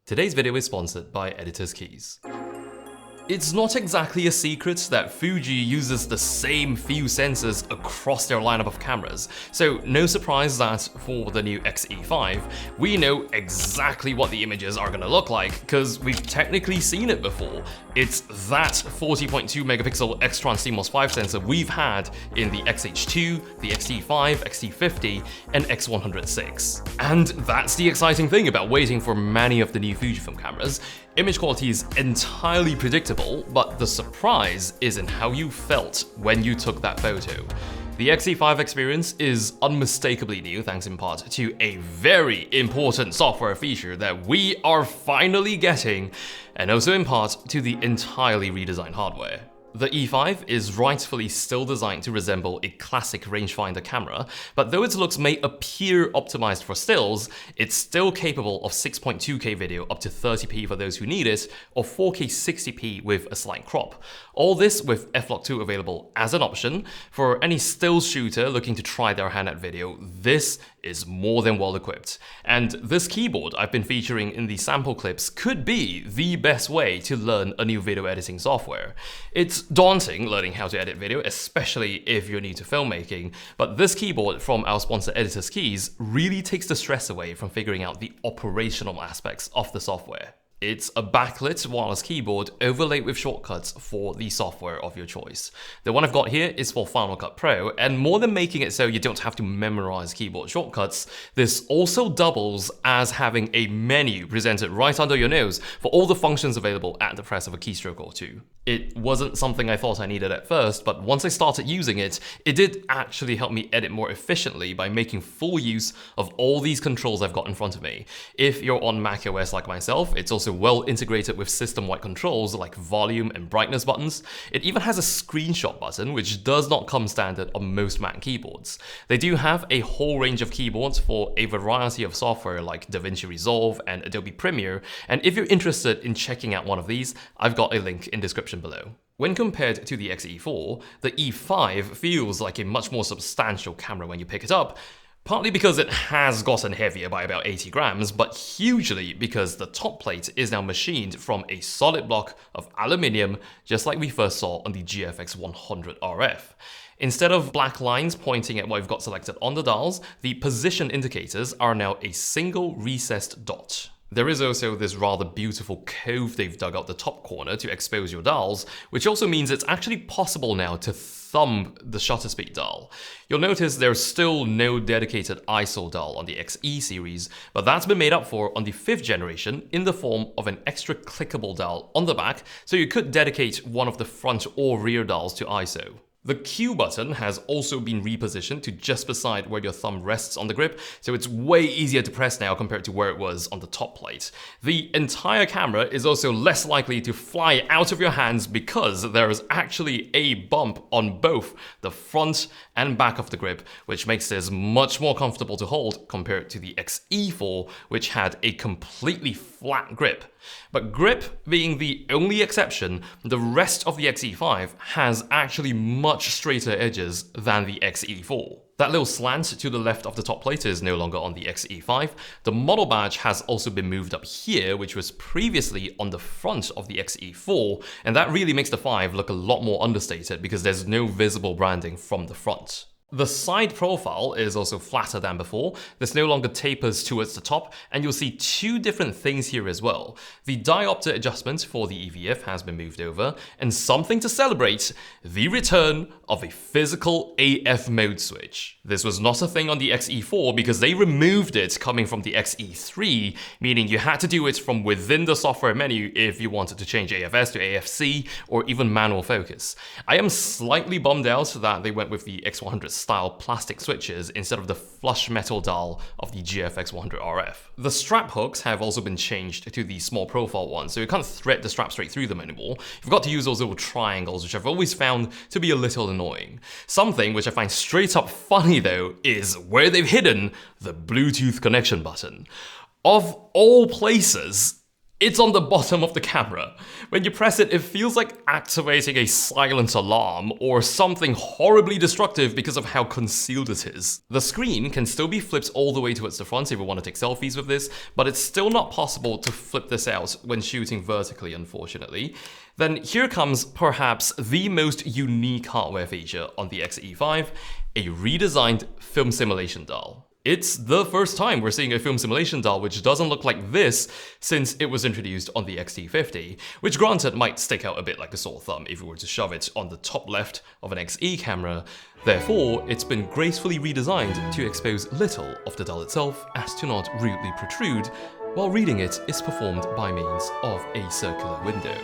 Today's video is sponsored by Editor's Keys. It's not exactly a secret that Fuji uses the same few sensors across their lineup of cameras, so no surprise that for the new X-E5, we know exactly what the images are gonna look like, because we've technically seen it before. It's that 40.2 megapixel X-Trans CMOS 5 sensor we've had in the X-H2, the X-T5, X-T50, and X106. And that's the exciting thing about waiting for many of the new Fujifilm cameras. Image quality is entirely predictable, but the surprise is in how you felt when you took that photo. The X-E5 experience is unmistakably new thanks in part to a very important software feature that we are finally getting, and also in part to the entirely redesigned hardware. The E5 is rightfully still designed to resemble a classic rangefinder camera, but though its looks may appear optimized for stills, it's still capable of 6.2K video up to 30p for those who need it, or 4K 60p with a slight crop. All this with F-Log 2 available as an option. For any stills shooter looking to try their hand at video, this is more than well equipped. And this keyboard I've been featuring in the sample clips could be the best way to learn a new video editing software. It's daunting learning how to edit video, especially if you're new to filmmaking, but this keyboard from our sponsor Editor's Keys really takes the stress away from figuring out the operational aspects of the software. It's a backlit wireless keyboard overlaid with shortcuts for the software of your choice. The one I've got here is for Final Cut Pro, and more than making it so you don't have to memorize keyboard shortcuts, this also doubles as having a menu presented right under your nose for all the functions available at the press of a keystroke or two. It wasn't something I thought I needed at first, but once I started using it, it did actually help me edit more efficiently by making full use of all these controls I've got in front of me. If you're on macOS like myself, it's also well integrated with system-wide controls like volume and brightness buttons. It even has a screenshot button, which does not come standard on most Mac keyboards. They do have a whole range of keyboards for a variety of software like DaVinci Resolve and Adobe Premiere, and if you're interested in checking out one of these, I've got a link in description below. When compared to the X-E4, the E5 feels like a much more substantial camera when you pick it up, partly because it has gotten heavier by about 80 grams, but hugely because the top plate is now machined from a solid block of aluminium, just like we first saw on the GFX 100 RF. Instead of black lines pointing at what we've got selected on the dials, the position indicators are now a single recessed dot. There is also this rather beautiful cove they've dug out the top corner to expose your dials, which also means it's actually possible now to thumb the shutter speed dial. You'll notice there's still no dedicated ISO dial on the XE series, but that's been made up for on the 5th generation in the form of an extra clickable dial on the back, so you could dedicate one of the front or rear dials to ISO. The Q button has also been repositioned to just beside where your thumb rests on the grip, so it's way easier to press now compared to where it was on the top plate. The entire camera is also less likely to fly out of your hands because there is actually a bump on both the front and back of the grip, which makes this much more comfortable to hold compared to the X-E4, which had a completely flat grip. But grip being the only exception, the rest of the X-E5 has actually much straighter edges than the X-E4. That little slant to the left of the top plate is no longer on the X-E5. The model badge has also been moved up here, which was previously on the front of the X-E4, and that really makes the 5 look a lot more understated because there's no visible branding from the front. The side profile is also flatter than before. This no longer tapers towards the top, and you'll see two different things here as well. The diopter adjustment for the EVF has been moved over, and something to celebrate, the return of a physical AF mode switch. This was not a thing on the X-E4 because they removed it coming from the X-E3, meaning you had to do it from within the software menu if you wanted to change AFS to AFC or even manual focus. I am slightly bummed out that they went with the X100 style plastic switches instead of the flush metal dial of the GFX 100 RF. The strap hooks have also been changed to the small profile ones, so you can't thread the strap straight through them anymore. You've got to use those little triangles, which I've always found to be a little annoying. Something which I find straight up funny though is where they've hidden the Bluetooth connection button. Of all places, It's on the bottom of the camera. When you press it, it feels like activating a silent alarm or something horribly destructive because of how concealed it is. The screen can still be flipped all the way towards the front if you want to take selfies with this, but it's still not possible to flip this out when shooting vertically, unfortunately. Then here comes perhaps the most unique hardware feature on the X-E5, a redesigned film simulation dial. It's the first time we're seeing a film simulation dial which doesn't look like this since it was introduced on the X-T50, which granted might stick out a bit like a sore thumb if you were to shove it on the top left of an X-E camera. Therefore, it's been gracefully redesigned to expose little of the dial itself as to not rudely protrude, while reading it is performed by means of a circular window.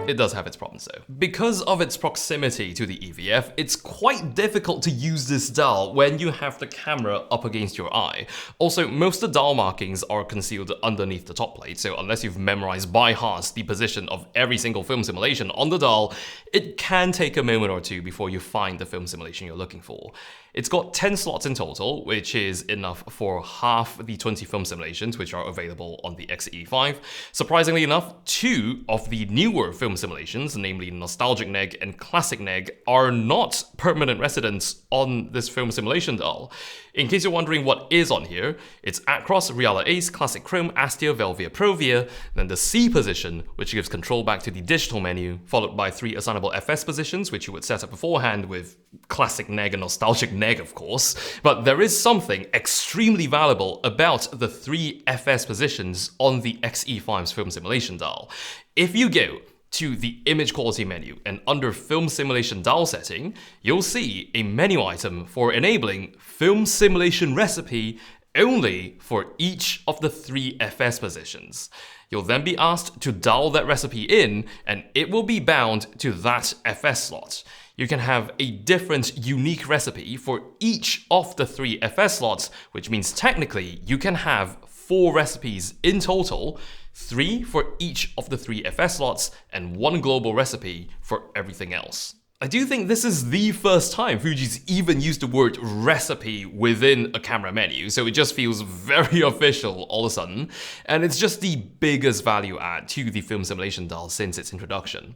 It does have its problems though. Because of its proximity to the EVF, it's quite difficult to use this dial when you have the camera up against your eye. Also, most of the dial markings are concealed underneath the top plate, so unless you've memorized by heart the position of every single film simulation on the dial, it can take a moment or two before you find the film simulation you're looking for. It's got 10 slots in total, which is enough for half the 20 film simulations which are available on the X-E5. Surprisingly enough, 2 of the newer film simulations, namely Nostalgic Neg and Classic Neg, are not permanent residents on this film simulation dial. In case you're wondering what is on here, it's Acros, Reala Ace, Classic Chrome, Astia, Velvia, Provia, then the C position, which gives control back to the digital menu, followed by 3 assignable FS positions, which you would set up beforehand with Classic Neg and Nostalgic Neg, of course. But there is something extremely valuable about the 3 FS positions on the X-E5's film simulation dial. If you go to the image quality menu and under film simulation dial setting, you'll see a menu item for enabling film simulation recipe only for each of the 3 FS positions. You'll then be asked to dial that recipe in and it will be bound to that FS slot. You can have a different unique recipe for each of the 3 FS slots, which means technically you can have 4 recipes in total, 3 for each of the 3 FS slots, and 1 global recipe for everything else. I do think this is the first time Fuji's even used the word recipe within a camera menu, so it just feels very official all of a sudden, and it's just the biggest value add to the film simulation dial since its introduction.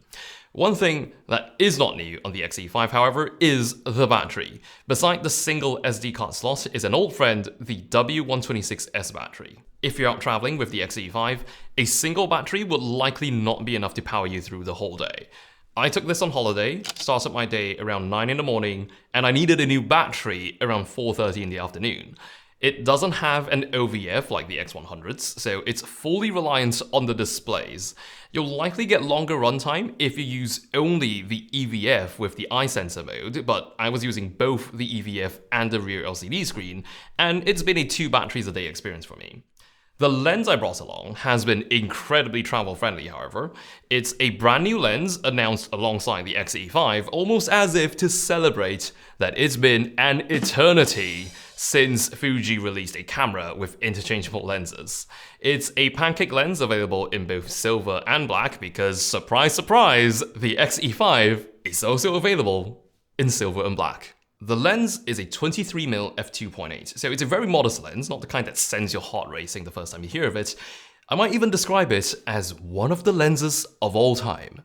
One thing that is not new on the X-E5, however, is the battery. Beside the single SD card slot is an old friend, the W126S battery. If you're out traveling with the X-E5, a single battery will likely not be enough to power you through the whole day. I took this on holiday, started my day around 9 in the morning, and I needed a new battery around 4:30 in the afternoon. It doesn't have an OVF like the X100s, so it's fully reliant on the displays. You'll likely get longer runtime if you use only the EVF with the eye sensor mode, but I was using both the EVF and the rear LCD screen, and it's been a 2 batteries a day experience for me. The lens I brought along has been incredibly travel-friendly, however. It's a brand new lens announced alongside the X-E5, almost as if to celebrate that it's been an eternity since Fuji released a camera with interchangeable lenses. It's a pancake lens available in both silver and black because, surprise, surprise, the X-E5 is also available in silver and black. The lens is a 23mm f2.8, so it's a very modest lens, not the kind that sends your heart racing the first time you hear of it. I might even describe it as one of the lenses of all time.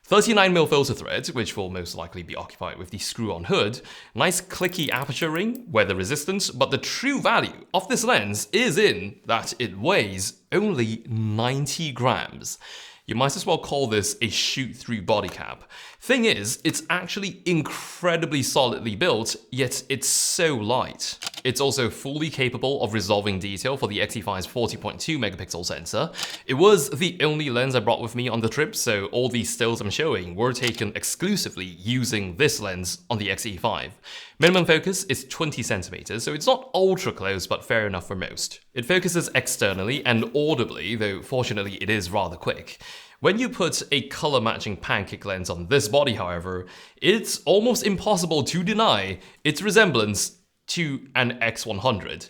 39mm filter thread, which will most likely be occupied with the screw-on hood, nice clicky aperture ring, weather resistant, but the true value of this lens is in that it weighs only 90 grams. You might as well call this a shoot-through body cap. Thing is, it's actually incredibly solidly built, yet it's so light. It's also fully capable of resolving detail for the X-E5's 40.2 megapixel sensor. It was the only lens I brought with me on the trip, so all these stills I'm showing were taken exclusively using this lens on the X-E5. Minimum focus is 20 centimeters, so it's not ultra close, but fair enough for most. It focuses externally and audibly, though fortunately it is rather quick. When you put a color-matching pancake lens on this body, however, it's almost impossible to deny its resemblance to an X100.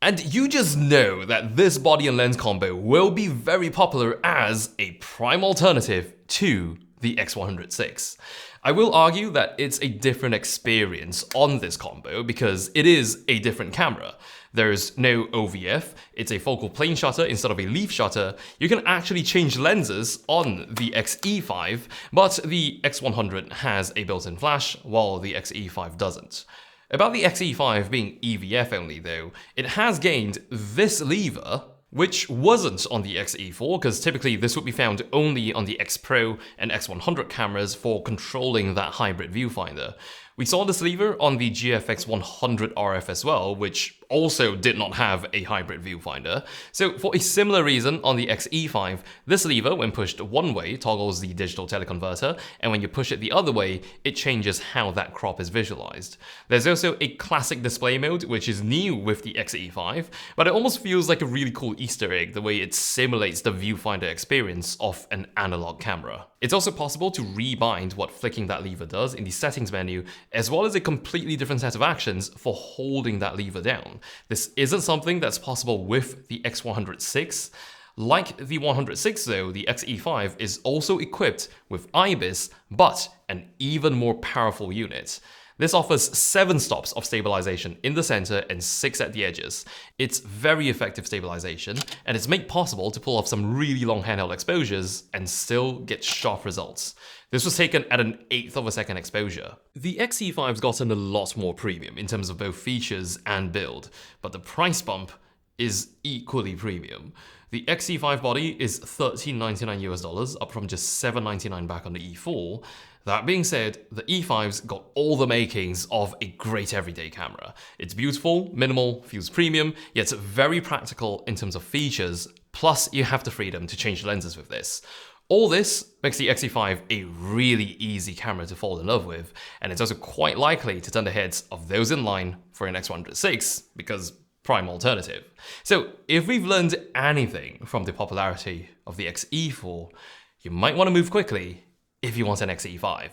And you just know that this body and lens combo will be very popular as a prime alternative to the X100VI. I will argue that it's a different experience on this combo because it is a different camera. There's no OVF, it's a focal plane shutter instead of a leaf shutter. You can actually change lenses on the X-E5, but the X100 has a built-in flash, while the X-E5 doesn't. About the X-E5 being EVF only though, it has gained this lever, which wasn't on the X-E4, because typically this would be found only on the X Pro and X100 cameras for controlling that hybrid viewfinder. We saw this lever on the GFX 100 RF as well, which also did not have a hybrid viewfinder. So for a similar reason on the X-E5, this lever, when pushed one way, toggles the digital teleconverter, and when you push it the other way, it changes how that crop is visualized. There's also a classic display mode, which is new with the X-E5, but it almost feels like a really cool Easter egg the way it simulates the viewfinder experience of an analog camera. It's also possible to rebind what flicking that lever does in the settings menu, as well as a completely different set of actions for holding that lever down. This isn't something that's possible with the X106. Like the 106 though, the X-E5 is also equipped with IBIS, but an even more powerful unit. This offers 7 stops of stabilization in the center and 6 at the edges. It's very effective stabilization, and it's made possible to pull off some really long handheld exposures and still get sharp results. This was taken at an 1/8 of a second exposure. The X-E5's gotten a lot more premium in terms of both features and build, but the price bump is equally premium. The X-E5 body is $1399 US, up from just $799 back on the E4. That being said, the E5's got all the makings of a great everyday camera. It's beautiful, minimal, feels premium, yet it's very practical in terms of features, plus you have the freedom to change lenses with this. All this makes the X-E5 a really easy camera to fall in love with, and it's also quite likely to turn the heads of those in line for an X106, because prime alternative. So if we've learned anything from the popularity of the X-E4, you might want to move quickly if you want an X-E5.